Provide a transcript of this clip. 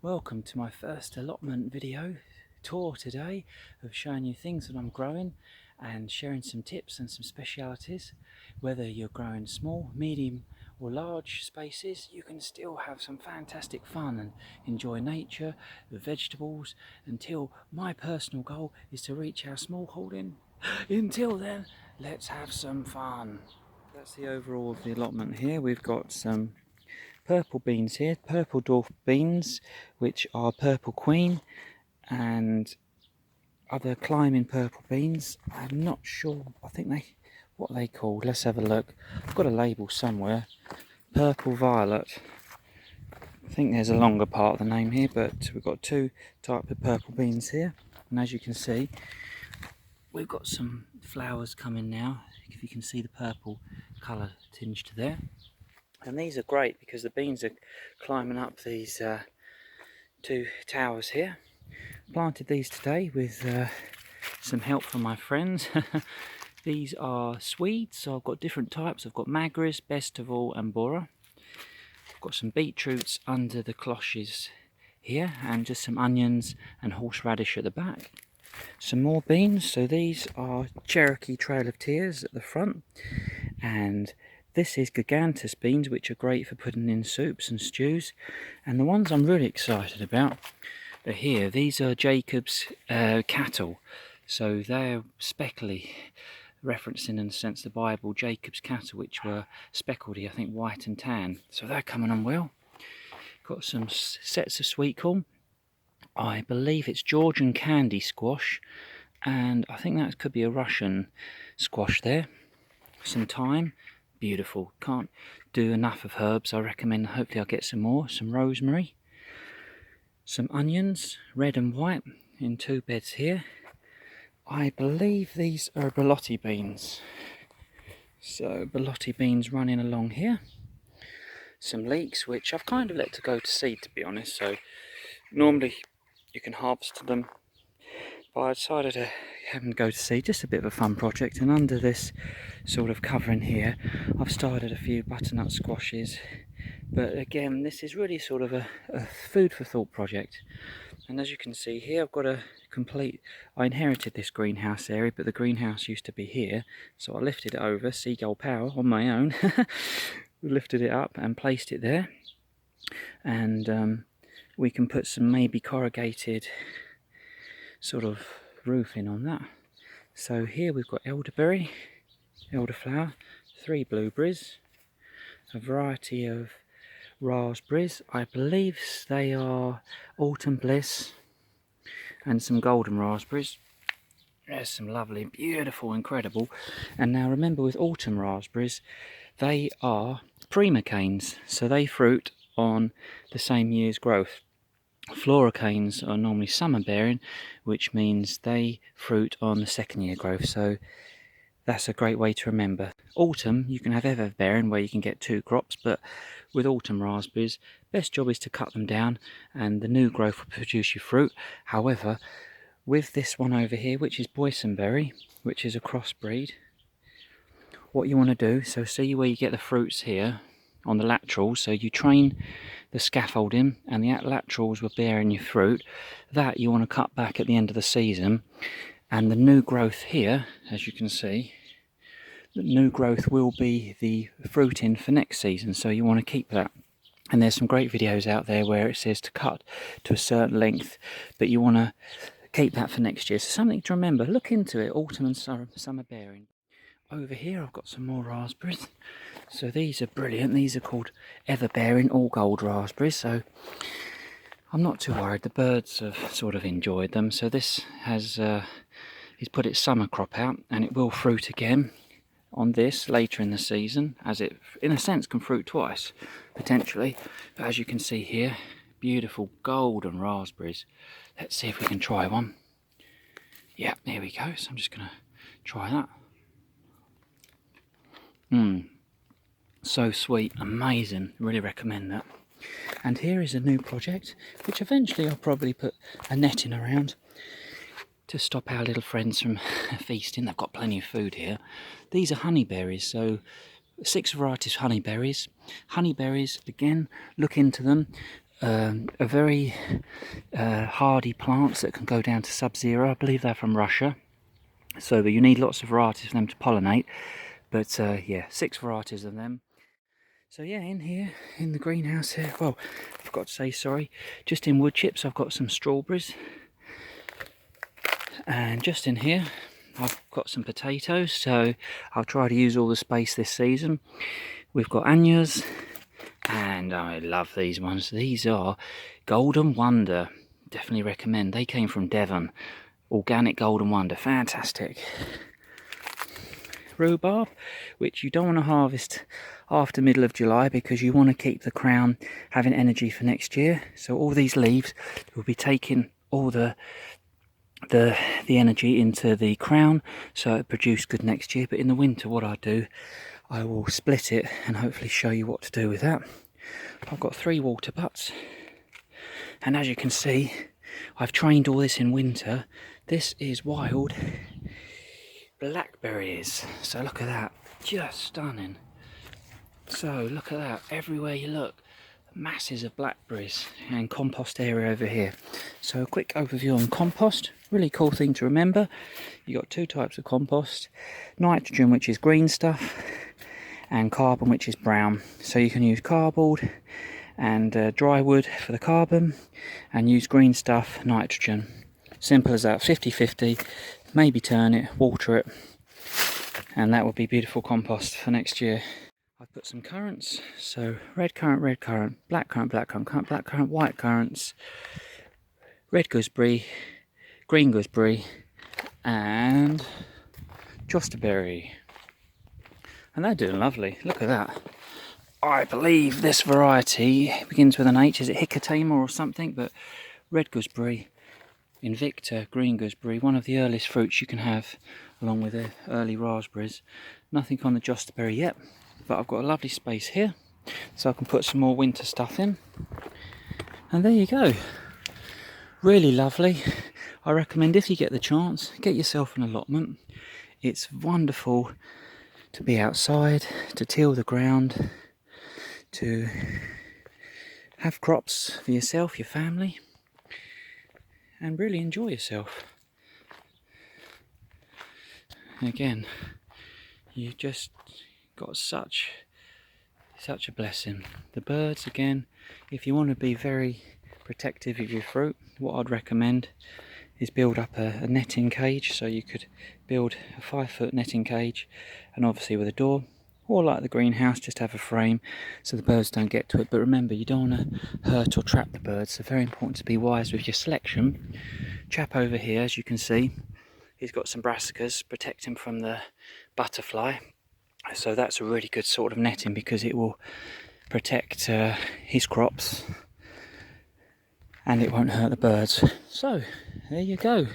Welcome to my first allotment video tour today of showing you things that I'm growing and sharing some tips and some specialities. Whether you're growing small, medium or large spaces, you can still have some fantastic fun and enjoy nature, the vegetables, until my personal goal is to reach our small holding. Until then, let's have some fun. That's the overall of the allotment here. We've got some purple beans here, purple dwarf beans, which are purple queen, and other climbing purple beans. I'm not sure, I think what they called. Let's have a look. I've got a label somewhere. Purple violet. I think there's a longer part of the name here, but we've got two types of purple beans here, and as you can see, we've got some flowers coming now. If you can see the purple colour tinged to there. And these are great because the beans are climbing up these two towers here. Planted these today with some help from my friends. These are Swedes, so I've got different types. I've got Magris, Bestival and Bora. I've got some beetroots under the cloches here, and just some onions and horseradish at the back. Some more beans, so these are Cherokee Trail of Tears at the front, and this is Gigantus beans, which are great for putting in soups and stews. And the ones I'm really excited about are here. These are Jacob's cattle. So they're speckly, referencing in a sense the Bible, Jacob's cattle, which were speckledy, I think white and tan. So they're coming on well. Got some sets of sweet corn. I believe it's Georgian candy squash. And I think that could be a Russian squash there. Some thyme. Beautiful. Can't do enough of herbs. I recommend, hopefully I'll get some more. Some rosemary, some onions, red and white, in two beds here. I believe these are borlotti beans. So borlotti beans running along here. Some leeks, which I've kind of let to go to seed, to be honest. So normally you can harvest them, but I decided to have them go to seed, just a bit of a fun project. And under this sort of covering here, I've started a few butternut squashes, but again, this is really sort of a food for thought project. And as you can see here, I've got a complete, I inherited this greenhouse area, but the greenhouse used to be here, so I lifted it over, seagull power on my own. Lifted it up and placed it there, and we can put some maybe corrugated sort of roofing on that. So here we've got elderberry, elderflower, 3 blueberries, a variety of raspberries. I believe they are Autumn Bliss, and some golden raspberries. There's some lovely, beautiful, incredible. And now remember, with autumn raspberries, they are prima-canes, so they fruit on the same year's growth. Floricanes are normally summer bearing, which means they fruit on the second year growth. So that's a great way to remember. Autumn, you can have ever bearing where you can get 2 crops, but with autumn raspberries, best job is to cut them down and the new growth will produce you fruit. However, with this one over here, which is Boysenberry, which is a crossbreed, what you want to do, so see where you get the fruits here on the laterals, so you train the scaffolding and the laterals were bearing your fruit. That you want to cut back at the end of the season, and the new growth here, as you can see, the new growth will be the fruiting for next season, so you want to keep that. And there's some great videos out there where it says to cut to a certain length, but you want to keep that for next year. So something to remember, look into it, autumn and summer bearing. Over here I've got some more raspberries. So these are brilliant. These are called Everbearing All Gold raspberries. So I'm not too worried. The birds have sort of enjoyed them. So this has he's put its summer crop out, and it will fruit again on this later in the season, as it in a sense can fruit twice potentially. But as you can see here, beautiful golden raspberries. Let's see if we can try one. Yeah, here we go. So I'm just going to try that. So sweet, amazing, really recommend that. And here is a new project, which eventually I'll probably put a netting around to stop our little friends from feasting. They've got plenty of food here. These are honeyberries, so 6 varieties of honeyberries. Honeyberries, again, look into them. are very hardy plants that can go down to sub-zero. I believe they're from Russia, so you need lots of varieties for them to pollinate, but yeah, 6 varieties of them. So yeah, in here, in the greenhouse here, well, I forgot to say, sorry, just in wood chips I've got some strawberries, and just in here I've got some potatoes, so I'll try to use all the space this season. We've got annuals, and I love these ones. These are Golden Wonder, definitely recommend. They came from Devon, organic Golden Wonder, fantastic. Rhubarb, which you don't want to harvest after middle of July because you want to keep the crown having energy for next year. So all these leaves will be taking all the energy into the crown, so it produce good next year. But in the winter, what I do, I will split it and hopefully show you what to do with that. I've got 3 water butts, and as you can see, I've trained all this in winter. This is wild blackberries, so look at that, just stunning. So look at that, everywhere you look, masses of blackberries, and compost area over here. So a quick overview on compost, really cool thing to remember. You got 2 types of compost, nitrogen, which is green stuff, and carbon, which is brown. So you can use cardboard and dry wood for the carbon, and use green stuff, nitrogen. Simple as that, 50-50, maybe turn it, water it, and that will be beautiful compost for next year. I've put some currants, so red currant, black currant, white currants, red gooseberry, green gooseberry, and josterberry. And they're doing lovely, look at that. I believe this variety begins with an H, is it Hikatama or something? But red gooseberry, Invicta, green gooseberry, one of the earliest fruits you can have, along with the early raspberries. Nothing on the josterberry yet, but I've got a lovely space here, so I can put some more winter stuff in. And there you go. Really lovely. I recommend, if you get the chance, get yourself an allotment. It's wonderful to be outside, to till the ground, to have crops for yourself, your family, and really enjoy yourself. Again, you've just got such a blessing. The birds, again, if you want to be very protective of your fruit, what I'd recommend is build up a netting cage. So you could build a 5-foot netting cage, and obviously with a door, or like the greenhouse, just have a frame so the birds don't get to it. But remember, you don't want to hurt or trap the birds, so very important to be wise with your selection. Chap over here, as you can see, he's got some brassicas, protect him from the butterfly. So that's a really good sort of netting, because it will protect his crops and it won't hurt the birds. So there you go.